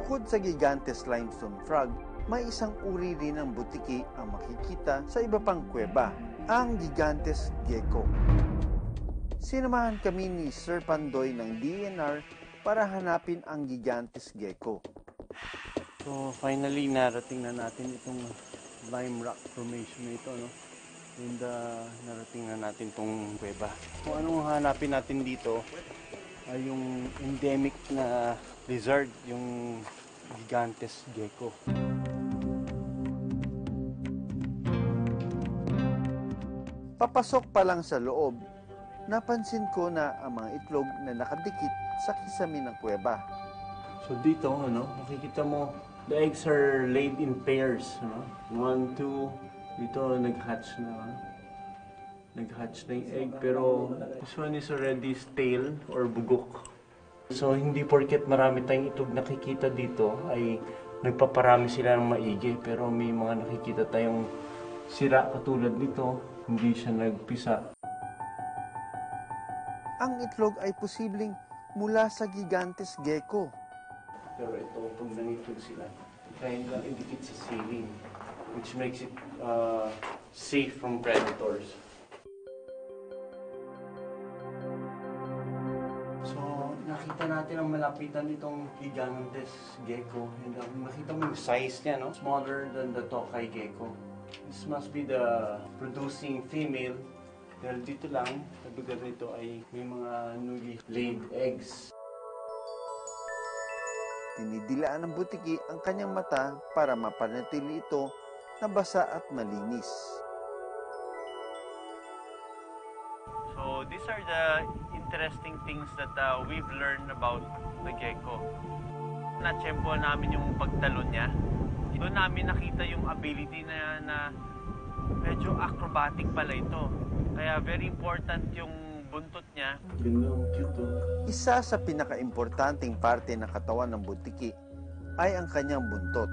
Bukod sa gigantes limestone frog, may isang uri rin ng butiki ang makikita sa iba pang kuweba, ang gigantes gecko. Sinamahan kami ni Sir Pandoy ng DNR para hanapin ang gigantes gecko. So finally narating na natin itong lime rock formation na ito, no? And narating na natin itong kuweba. Kung anong hanapin natin dito ay yung endemic na lizard, yung gigantes gecko. Papasok pa lang sa loob, napansin ko na ang mga itlog na nakadikit sa kisame ng kuweba. So dito, makikita mo, the eggs are laid in pairs. 1, 2, dito nag-hatch na. Nag-hatch na yung egg, pero this one is already stale or bugok. So hindi porket marami tayong itlog nakikita dito ay nagpaparami sila ng maigi, pero may mga nakikita tayong sira katulad nito, hindi siya nagpisa. Ang itlog ay posibleng mula sa gigantes gecko. Pero ito, pag nangitlog sila, kaya nila idikit sa ceiling, which makes it safe from predators. So, nakita natin ang malapitan nitong gigantes gecko. And makita mo yung size niya, no? Smaller than the Tokai gecko. This must be the producing female. Dahil dito lang, sa lugar nito ay may mga newly laid eggs. Tinidilaan ng butiki ang kanyang mata para mapanatili ito na basa at malinis. So these are the interesting things that we've learned about the gecko. Na-tsempo namin yung pagtalon niya. Doon namin nakita yung ability na medyo acrobatic pala ito. Kaya very important yung buntot niya. Ganda, cute. Isa sa pinaka-importanting parte ng katawan ng butiki ay ang kanyang buntot.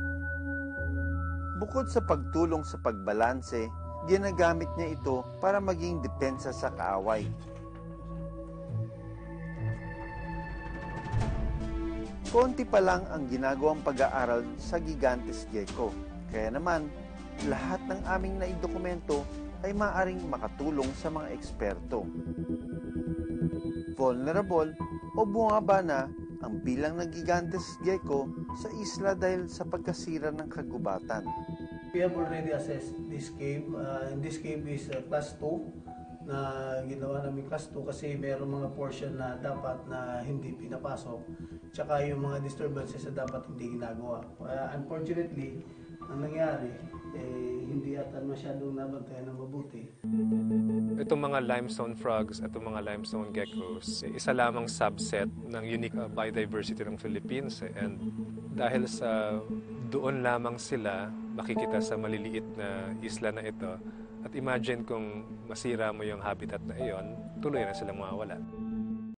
Bukod sa pagtulong sa pagbalanse, ginagamit niya ito para maging depensa sa kaaway. Konti pa lang ang ginagawang pag-aaral sa gigantes gecko. Kaya naman, lahat ng aming naidokumento ay maaaring makatulong sa mga eksperto. Vulnerable o bumaba na ang bilang ng gigantes gecko sa isla dahil sa pagkasira ng kagubatan. We have already assessed this cave. And this cave is class 2 na ginawa namin class 2 kasi mayroong mga portion na dapat na hindi pinapasok. Tsaka yung mga disturbances na dapat hindi ginagawa. Unfortunately, ang nangyari, hindi ata masyadong nabantayan ng mabuti. Itong mga limestone frogs at itong mga limestone geckos, isa lamang subset ng unique biodiversity ng Philippines. And dahil sa doon lamang sila makikita sa maliliit na isla na ito, at imagine kung masira mo yung habitat na iyon, tuloy na silang mawawala.